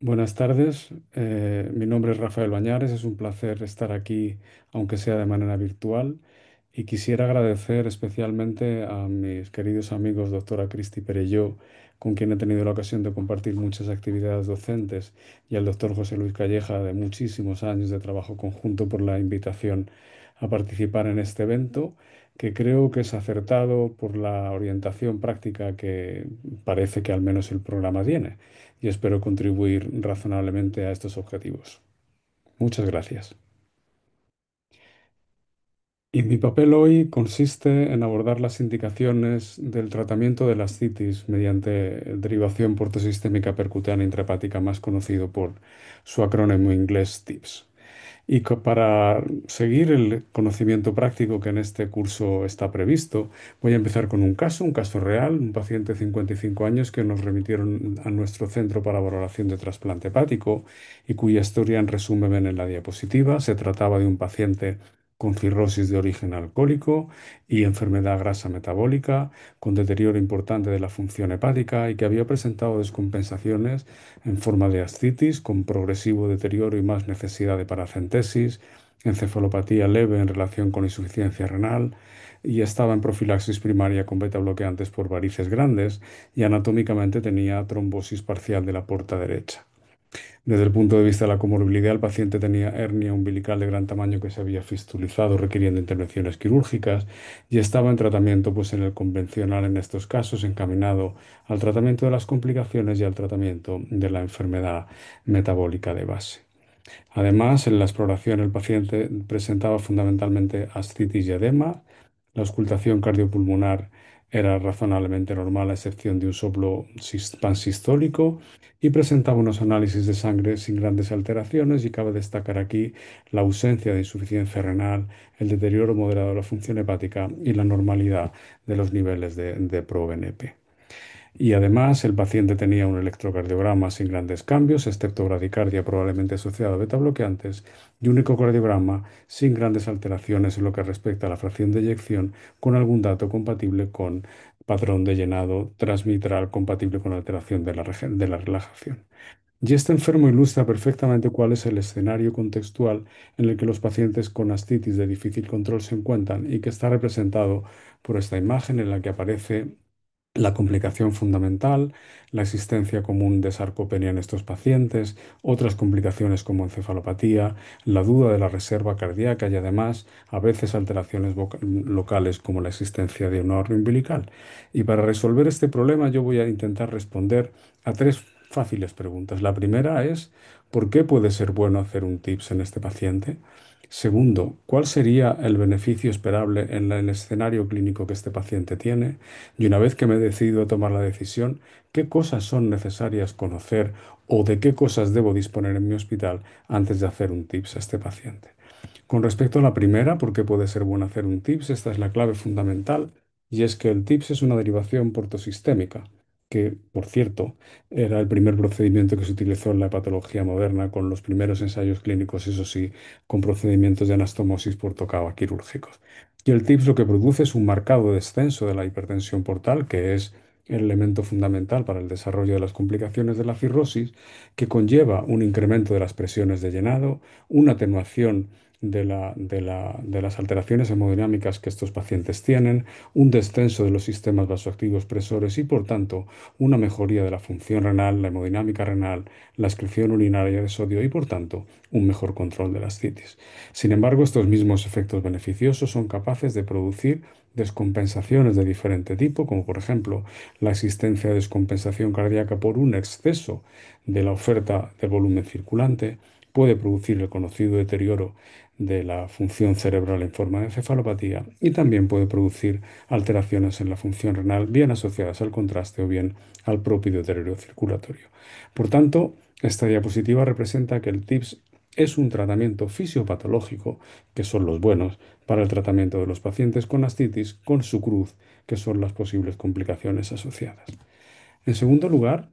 Buenas tardes, mi nombre es Rafael Bañares, es un placer estar aquí, aunque sea de manera virtual, y quisiera agradecer especialmente a mis queridos amigos doctora Cristi Perelló, con quien he tenido la ocasión de compartir muchas actividades docentes, y al doctor José Luis Calleja, de muchísimos años de trabajo conjunto, por la invitación a participar en este evento, que creo que es acertado por la orientación práctica que parece que al menos el programa tiene y espero contribuir razonablemente a estos objetivos. Muchas gracias. Y mi papel hoy consiste en abordar las indicaciones del tratamiento de la ascitis mediante derivación portosistémica percutánea intrahepática, más conocido por su acrónimo inglés TIPS. Para seguir el conocimiento práctico que en este curso está previsto, voy a empezar con un caso real, un paciente de 55 años que nos remitieron a nuestro centro para valoración de trasplante hepático y cuya historia en resumen ven en la diapositiva. Se trataba de un paciente con cirrosis de origen alcohólico y enfermedad grasa metabólica, con deterioro importante de la función hepática y que había presentado descompensaciones en forma de ascitis con progresivo deterioro y más necesidad de paracentesis, encefalopatía leve en relación con insuficiencia renal y estaba en profilaxis primaria con beta bloqueantes por varices grandes y anatómicamente tenía trombosis parcial de la porta derecha. Desde el punto de vista de la comorbilidad, el paciente tenía hernia umbilical de gran tamaño que se había fistulizado requiriendo intervenciones quirúrgicas y estaba en tratamiento pues, en el convencional en estos casos, encaminado al tratamiento de las complicaciones y al tratamiento de la enfermedad metabólica de base. Además, en la exploración el paciente presentaba fundamentalmente ascitis y edema. La auscultación cardiopulmonar era razonablemente normal, a excepción de un soplo pansistólico, y presentaba unos análisis de sangre sin grandes alteraciones. Y cabe destacar aquí la ausencia de insuficiencia renal, el deterioro moderado de la función hepática y la normalidad de los niveles de ProBNP. Y además el paciente tenía un electrocardiograma sin grandes cambios, excepto bradicardia probablemente asociada a beta bloqueantes, y un ecocardiograma sin grandes alteraciones en lo que respecta a la fracción de eyección, con algún dato compatible con patrón de llenado transmitral compatible con alteración de la relajación. Y este enfermo ilustra perfectamente cuál es el escenario contextual en el que los pacientes con ascitis de difícil control se encuentran y que está representado por esta imagen en la que aparece la complicación fundamental, la existencia común de sarcopenia en estos pacientes, otras complicaciones como encefalopatía, la duda de la reserva cardíaca y además a veces alteraciones locales como la existencia de un ahorro umbilical. Y para resolver este problema yo voy a intentar responder a tres fáciles preguntas. La primera es, ¿por qué puede ser bueno hacer un TIPS en este paciente? Segundo, ¿cuál sería el beneficio esperable en el escenario clínico que este paciente tiene? Y una vez que me he decidido a tomar la decisión, ¿qué cosas son necesarias conocer o de qué cosas debo disponer en mi hospital antes de hacer un TIPS a este paciente? Con respecto a la primera, ¿por qué puede ser bueno hacer un TIPS? Esta es la clave fundamental, y es que el TIPS es una derivación portosistémica, que, por cierto, era el primer procedimiento que se utilizó en la hepatología moderna, con los primeros ensayos clínicos, eso sí, con procedimientos de anastomosis por tocado quirúrgicos. Y el TIPS lo que produce es un marcado descenso de la hipertensión portal, que es el elemento fundamental para el desarrollo de las complicaciones de la cirrosis, que conlleva un incremento de las presiones de llenado, una atenuación de las alteraciones hemodinámicas que estos pacientes tienen, un descenso de los sistemas vasoactivos presores y, por tanto, una mejoría de la función renal, la hemodinámica renal, la excreción urinaria de sodio y, por tanto, un mejor control de la ascitis. Sin embargo, estos mismos efectos beneficiosos son capaces de producir descompensaciones de diferente tipo, como por ejemplo la existencia de descompensación cardíaca por un exceso de la oferta de volumen circulante, puede producir el conocido deterioro de la función cerebral en forma de encefalopatía y también puede producir alteraciones en la función renal, bien asociadas al contraste o bien al propio deterioro circulatorio. Por tanto, esta diapositiva representa que el TIPS es un tratamiento fisiopatológico, que son los buenos, para el tratamiento de los pacientes con ascitis, con su cruz, que son las posibles complicaciones asociadas. En segundo lugar,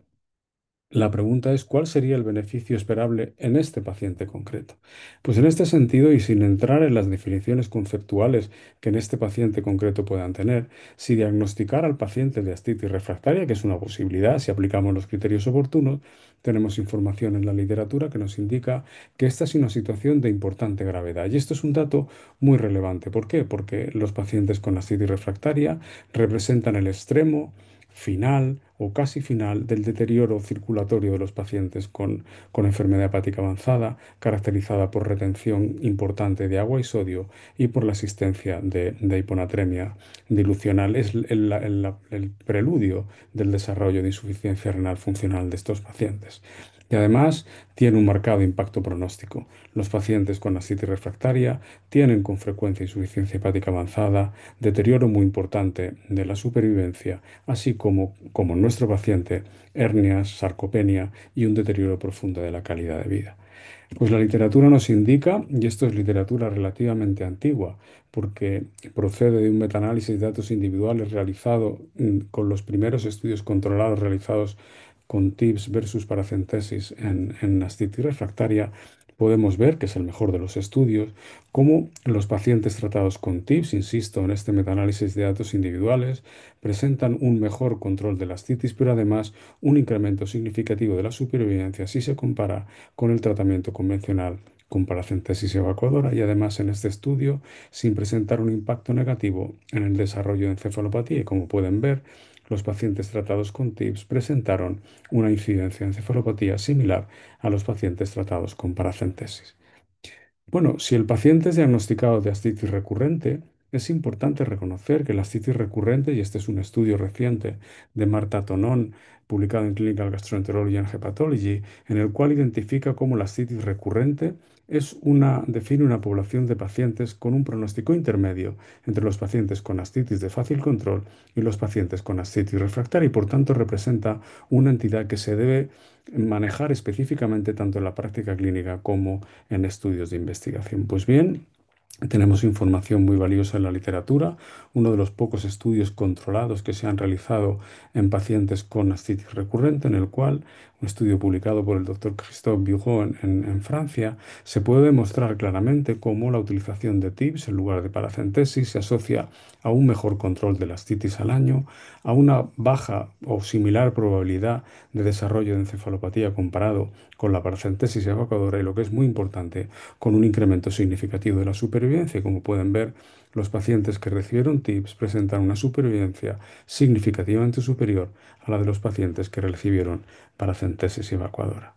La pregunta es, ¿cuál sería el beneficio esperable en este paciente concreto? Pues en este sentido, y sin entrar en las definiciones conceptuales que en este paciente concreto puedan tener, si diagnosticar al paciente de ascitis refractaria, que es una posibilidad si aplicamos los criterios oportunos, tenemos información en la literatura que nos indica que esta es una situación de importante gravedad. Y esto es un dato muy relevante. ¿Por qué? Porque los pacientes con ascitis refractaria representan el extremo final o casi final del deterioro circulatorio de los pacientes con enfermedad hepática avanzada, caracterizada por retención importante de agua y sodio y por la existencia de hiponatremia dilucional. Es el preludio del desarrollo de insuficiencia renal funcional de estos pacientes. Y además tiene un marcado impacto pronóstico. Los pacientes con ascitis refractaria tienen con frecuencia insuficiencia hepática avanzada, deterioro muy importante de la supervivencia, así como en nuestro paciente, hernias, sarcopenia y un deterioro profundo de la calidad de vida. Pues la literatura nos indica, y esto es literatura relativamente antigua, porque procede de un metaanálisis de datos individuales realizado con los primeros estudios controlados realizados con TIPS versus paracentesis en ascitis refractaria, podemos ver, que es el mejor de los estudios, cómo los pacientes tratados con TIPS, insisto, en este metaanálisis de datos individuales, presentan un mejor control de la ascitis, pero además un incremento significativo de la supervivencia si se compara con el tratamiento convencional con paracentesis evacuadora y además en este estudio sin presentar un impacto negativo en el desarrollo de encefalopatía. Y como pueden ver, los pacientes tratados con TIPS presentaron una incidencia de encefalopatía similar a los pacientes tratados con paracentesis. Bueno, si el paciente es diagnosticado de ascitis recurrente, es importante reconocer que la ascitis recurrente, y este es un estudio reciente de Marta Tonón, publicado en Clinical Gastroenterology and Hepatology, en el cual identifica cómo la ascitis recurrente define una población de pacientes con un pronóstico intermedio entre los pacientes con ascitis de fácil control y los pacientes con ascitis refractaria, y por tanto representa una entidad que se debe manejar específicamente tanto en la práctica clínica como en estudios de investigación. Pues bien, tenemos información muy valiosa en la literatura, uno de los pocos estudios controlados que se han realizado en pacientes con ascitis recurrente, en el cual, un estudio publicado por el doctor Christophe Bureau en Francia, se puede demostrar claramente cómo la utilización de TIPS en lugar de paracentesis se asocia a un mejor control de la ascitis al año, a una baja o similar probabilidad de desarrollo de encefalopatía comparado con la paracentesis evacuadora y, lo que es muy importante, con un incremento significativo de la supervivencia. Como pueden ver, los pacientes que recibieron TIPS presentan una supervivencia significativamente superior a la de los pacientes que recibieron paracentesis evacuadora.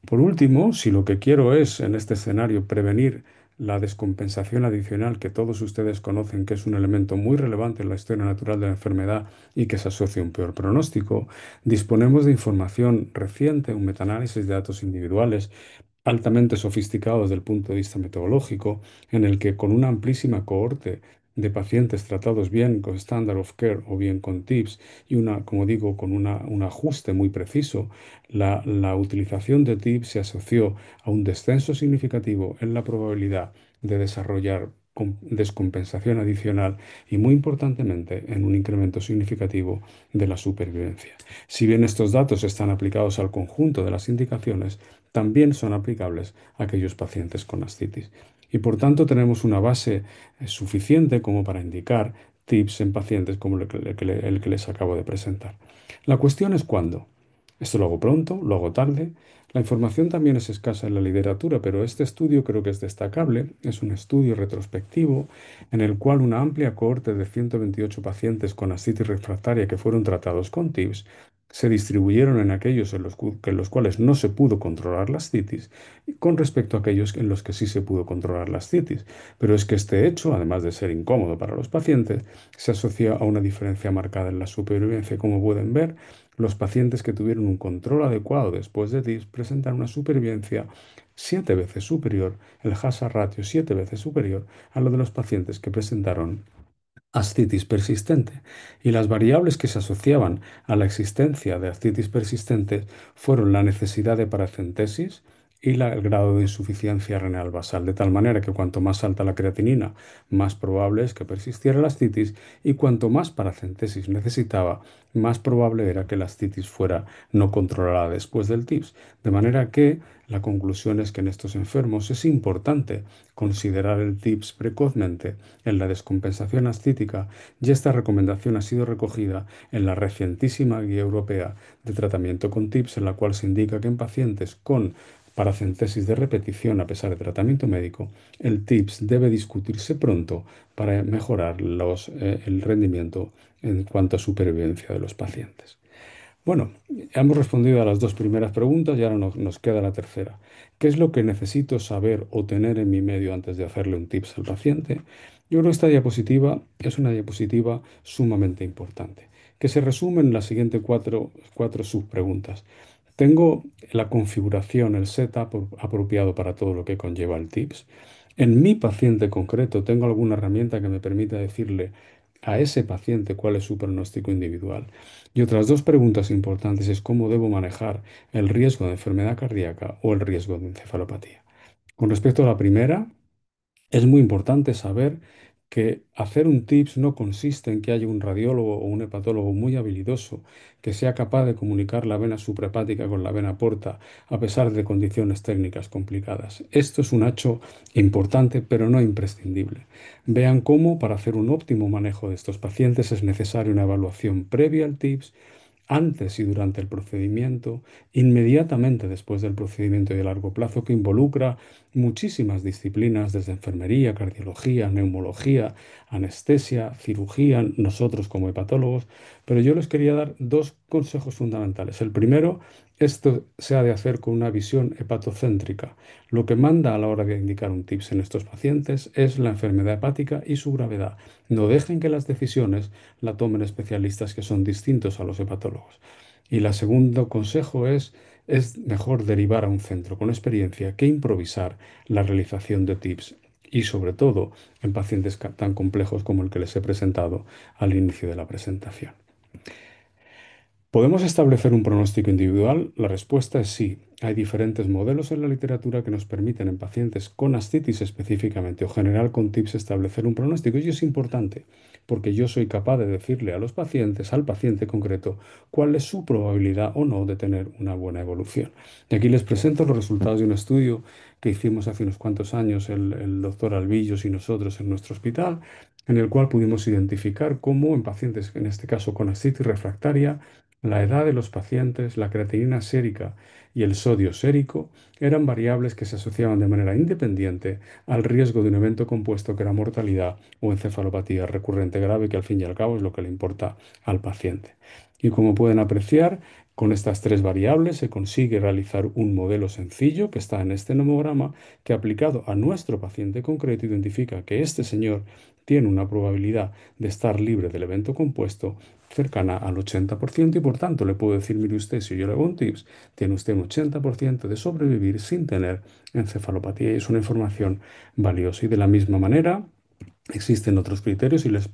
Por último, si lo que quiero es, en este escenario, prevenir la descompensación adicional que todos ustedes conocen, que es un elemento muy relevante en la historia natural de la enfermedad y que se asocia a un peor pronóstico, disponemos de información reciente, un metaanálisis de datos individuales altamente sofisticados desde el punto de vista metodológico, en el que con una amplísima cohorte de pacientes tratados bien con Standard of Care o bien con TIPS y como digo, con un ajuste muy preciso, la utilización de TIPS se asoció a un descenso significativo en la probabilidad de desarrollar descompensación adicional y, muy importantemente, en un incremento significativo de la supervivencia. Si bien estos datos están aplicados al conjunto de las indicaciones, también son aplicables a aquellos pacientes con ascitis. Y por tanto tenemos una base suficiente como para indicar tips en pacientes como el que les acabo de presentar. La cuestión es cuándo. Esto lo hago pronto, lo hago tarde. La información también es escasa en la literatura, pero este estudio creo que es destacable. Es un estudio retrospectivo en el cual una amplia cohorte de 128 pacientes con ascitis refractaria que fueron tratados con TIPS se distribuyeron en aquellos en los cuales no se pudo controlar la ascitis y con respecto a aquellos en los que sí se pudo controlar la ascitis. Pero es que este hecho, además de ser incómodo para los pacientes, se asocia a una diferencia marcada en la supervivencia. Como pueden ver, los pacientes que tuvieron un control adecuado después de TIPS presentan una supervivencia 7 veces superior, el hazard ratio 7 veces superior a lo de los pacientes que presentaron ascitis persistente, y las variables que se asociaban a la existencia de ascitis persistente fueron la necesidad de paracentesis, y el grado de insuficiencia renal basal, de tal manera que cuanto más alta la creatinina, más probable es que persistiera la ascitis, y cuanto más paracentesis necesitaba, más probable era que la ascitis fuera no controlada después del TIPS. De manera que la conclusión es que en estos enfermos es importante considerar el TIPS precozmente en la descompensación ascítica, y esta recomendación ha sido recogida en la recientísima Guía Europea de Tratamiento con TIPS, en la cual se indica que en pacientes con paracentesis de repetición a pesar de tratamiento médico, el TIPS debe discutirse pronto para mejorar el rendimiento en cuanto a supervivencia de los pacientes. Bueno, hemos respondido a las dos primeras preguntas y ahora nos queda la tercera. ¿Qué es lo que necesito saber o tener en mi medio antes de hacerle un tips al paciente? Yo creo que esta diapositiva es una diapositiva sumamente importante, que se resume en las siguientes cuatro subpreguntas. ¿Tengo la configuración, el setup apropiado para todo lo que conlleva el tips? En mi paciente concreto, ¿tengo alguna herramienta que me permita decirle a ese paciente cuál es su pronóstico individual? Y otras dos preguntas importantes es cómo debo manejar el riesgo de enfermedad cardíaca o el riesgo de encefalopatía. Con respecto a la primera, es muy importante saber que hacer un TIPS no consiste en que haya un radiólogo o un hepatólogo muy habilidoso que sea capaz de comunicar la vena suprahepática con la vena porta a pesar de condiciones técnicas complicadas. Esto es un hecho importante, pero no imprescindible. Vean cómo para hacer un óptimo manejo de estos pacientes es necesaria una evaluación previa al TIPS, antes y durante el procedimiento, inmediatamente después del procedimiento y a largo plazo, que involucra muchísimas disciplinas, desde enfermería, cardiología, neumología, anestesia, cirugía, nosotros como hepatólogos. Pero yo les quería dar dos consejos fundamentales. El primero, esto se ha de hacer con una visión hepatocéntrica. Lo que manda a la hora de indicar un TIPS en estos pacientes es la enfermedad hepática y su gravedad. No dejen que las decisiones la tomen especialistas que son distintos a los hepatólogos. Y el segundo consejo es mejor derivar a un centro con experiencia que improvisar la realización de TIPS, y sobre todo en pacientes tan complejos como el que les he presentado al inicio de la presentación. ¿Podemos establecer un pronóstico individual? La respuesta es sí. Hay diferentes modelos en la literatura que nos permiten en pacientes con ascitis específicamente o general con TIPS establecer un pronóstico, y es importante porque yo soy capaz de decirle a los pacientes, al paciente concreto, cuál es su probabilidad o no de tener una buena evolución. Y aquí les presento los resultados de un estudio que hicimos hace unos cuantos años el doctor Albillos y nosotros en nuestro hospital, en el cual pudimos identificar cómo en pacientes, en este caso con ascitis refractaria, la edad de los pacientes, la creatinina sérica y el sodio sérico eran variables que se asociaban de manera independiente al riesgo de un evento compuesto que era mortalidad o encefalopatía recurrente grave, que al fin y al cabo es lo que le importa al paciente. Y como pueden apreciar, con estas tres variables se consigue realizar un modelo sencillo que está en este nomograma, que aplicado a nuestro paciente concreto identifica que este señor tiene una probabilidad de estar libre del evento compuesto cercana al 80%, y por tanto le puedo decir, mire usted, si yo le hago un TIPS, tiene usted un 80% de sobrevivir sin tener encefalopatía, y es una información valiosa. Y de la misma manera, existen otros criterios y les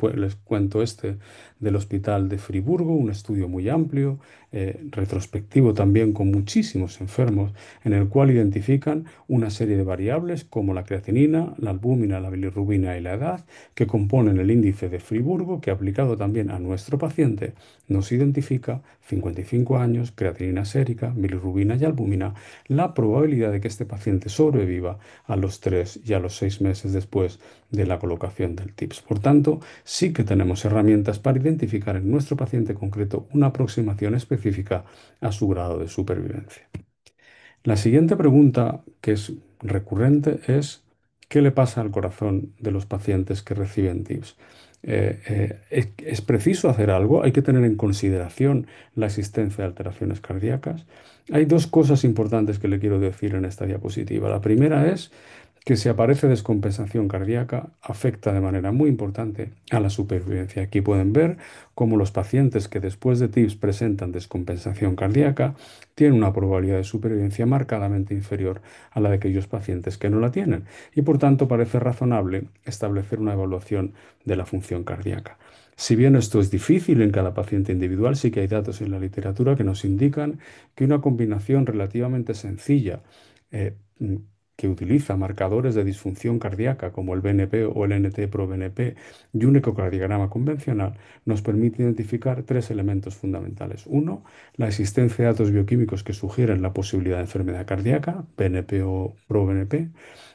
cuento este del Hospital de Friburgo, un estudio muy amplio, retrospectivo también con muchísimos enfermos, en el cual identifican una serie de variables como la creatinina, la albúmina, la bilirrubina y la edad, que componen el índice de Friburgo, que aplicado también a nuestro paciente nos identifica 55 años, creatinina sérica, bilirrubina y albúmina, la probabilidad de que este paciente sobreviva a los 3 y a los 6 meses después de la colocación del TIPS. Por tanto, sí que tenemos herramientas para identificar en nuestro paciente concreto una aproximación específica a su grado de supervivencia. La siguiente pregunta, que es recurrente, es ¿qué le pasa al corazón de los pacientes que reciben TIPS? ¿Es preciso hacer algo? ¿Hay que tener en consideración la existencia de alteraciones cardíacas? Hay dos cosas importantes que le quiero decir en esta diapositiva. La primera es que si aparece descompensación cardíaca, afecta de manera muy importante a la supervivencia. Aquí pueden ver cómo los pacientes que después de TIPS presentan descompensación cardíaca tienen una probabilidad de supervivencia marcadamente inferior a la de aquellos pacientes que no la tienen, y por tanto parece razonable establecer una evaluación de la función cardíaca. Si bien esto es difícil en cada paciente individual, sí que hay datos en la literatura que nos indican que una combinación relativamente sencilla eh, mm, que utiliza marcadores de disfunción cardíaca como el BNP o el NT-proBNP y un ecocardiograma convencional, nos permite identificar tres elementos fundamentales. Uno, la existencia de datos bioquímicos que sugieren la posibilidad de enfermedad cardíaca, BNP o proBNP,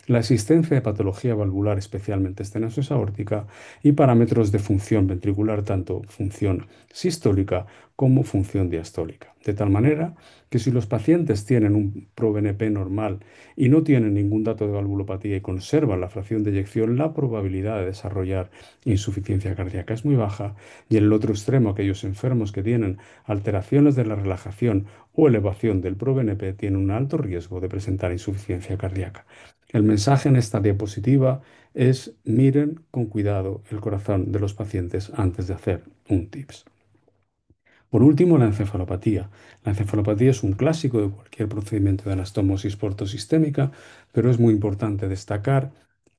la existencia de patología valvular, especialmente estenosis aórtica, y parámetros de función ventricular, tanto función sistólica como función diastólica. De tal manera que si los pacientes tienen un proBNP normal y no tienen ningún dato de valvulopatía y conservan la fracción de eyección, la probabilidad de desarrollar insuficiencia cardíaca es muy baja. Y en el otro extremo, aquellos enfermos que tienen alteraciones de la relajación o elevación del proBNP tienen un alto riesgo de presentar insuficiencia cardíaca. El mensaje en esta diapositiva es: miren con cuidado el corazón de los pacientes antes de hacer un TIPS. Por último, la encefalopatía. La encefalopatía es un clásico de cualquier procedimiento de anastomosis portosistémica, pero es muy importante destacar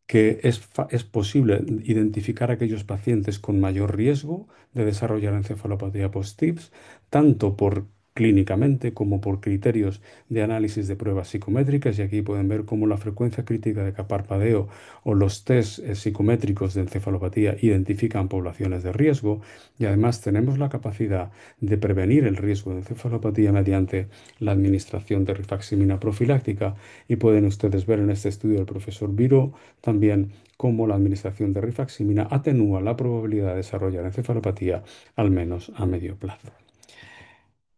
que es posible identificar aquellos pacientes con mayor riesgo de desarrollar encefalopatía post-TIPS, tanto por clínicamente como por criterios de análisis de pruebas psicométricas, y aquí pueden ver cómo la frecuencia crítica de parpadeo o los test psicométricos de encefalopatía identifican poblaciones de riesgo, y además tenemos la capacidad de prevenir el riesgo de encefalopatía mediante la administración de rifaximina profiláctica, y pueden ustedes ver en este estudio del profesor Viró también cómo la administración de rifaximina atenúa la probabilidad de desarrollar encefalopatía, al menos a medio plazo.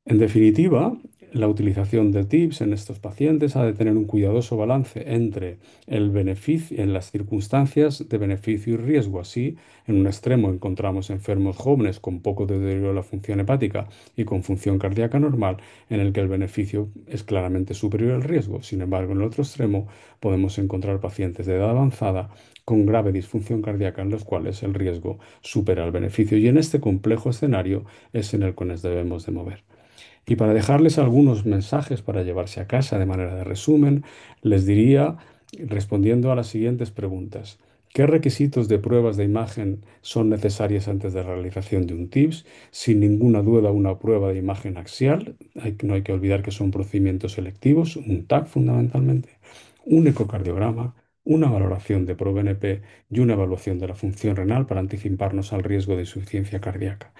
En definitiva, la utilización de TIPS en estos pacientes ha de tener un cuidadoso balance entre el beneficio, en las circunstancias de beneficio y riesgo. Así, en un extremo encontramos enfermos jóvenes con poco deterioro de la función hepática y con función cardíaca normal, en el que el beneficio es claramente superior al riesgo. Sin embargo, en el otro extremo podemos encontrar pacientes de edad avanzada con grave disfunción cardíaca en los cuales el riesgo supera el beneficio. Y en este complejo escenario es en el que nos debemos de mover. Y para dejarles algunos mensajes para llevarse a casa de manera de resumen, les diría, respondiendo a las siguientes preguntas: ¿qué requisitos de pruebas de imagen son necesarias antes de la realización de un TIPS? Sin ninguna duda, una prueba de imagen axial. No hay que olvidar que son procedimientos selectivos, un TAC fundamentalmente, un ecocardiograma, una valoración de proBNP y una evaluación de la función renal para anticiparnos al riesgo de insuficiencia cardíaca.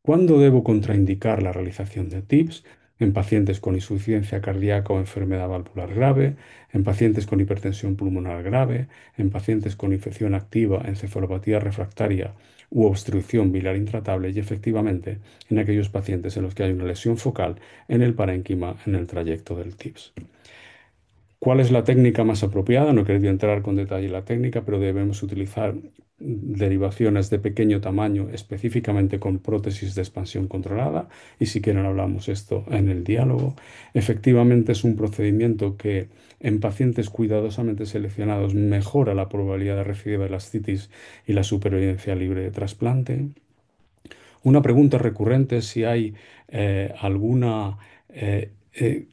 ¿Cuándo debo contraindicar la realización de TIPS? En pacientes con insuficiencia cardíaca o enfermedad valvular grave, en pacientes con hipertensión pulmonar grave, en pacientes con infección activa, encefalopatía refractaria u obstrucción biliar intratable, y efectivamente en aquellos pacientes en los que hay una lesión focal en el parénquima en el trayecto del TIPS. ¿Cuál es la técnica más apropiada? No he querido entrar con detalle en la técnica, pero debemos utilizar derivaciones de pequeño tamaño, específicamente con prótesis de expansión controlada, y si quieren hablamos esto en el diálogo. Efectivamente es un procedimiento que en pacientes cuidadosamente seleccionados mejora la probabilidad de recidiva de la ascitis y la supervivencia libre de trasplante. Una pregunta recurrente es si hay alguna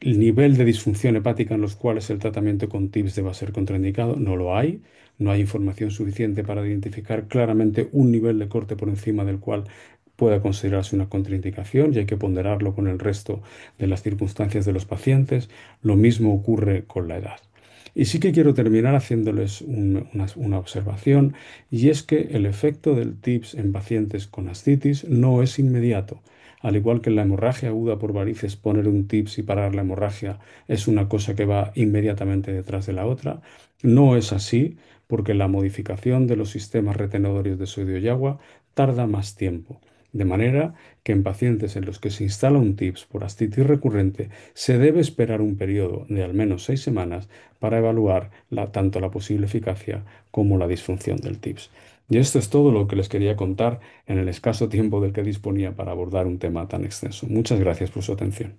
nivel de disfunción hepática en los cuales el tratamiento con TIPS deba ser contraindicado. No lo hay. No hay información suficiente para identificar claramente un nivel de corte por encima del cual pueda considerarse una contraindicación, y hay que ponderarlo con el resto de las circunstancias de los pacientes. Lo mismo ocurre con la edad. Y sí que quiero terminar haciéndoles una observación, y es que el efecto del TIPS en pacientes con ascitis no es inmediato. Al igual que en la hemorragia aguda por varices, poner un TIPS y parar la hemorragia es una cosa que va inmediatamente detrás de la otra. No es así, porque la modificación de los sistemas retenedores de sodio y agua tarda más tiempo. De manera que en pacientes en los que se instala un TIPS por ascitis recurrente, se debe esperar un periodo de al menos 6 semanas para evaluar tanto la posible eficacia como la disfunción del TIPS. Y esto es todo lo que les quería contar en el escaso tiempo del que disponía para abordar un tema tan extenso. Muchas gracias por su atención.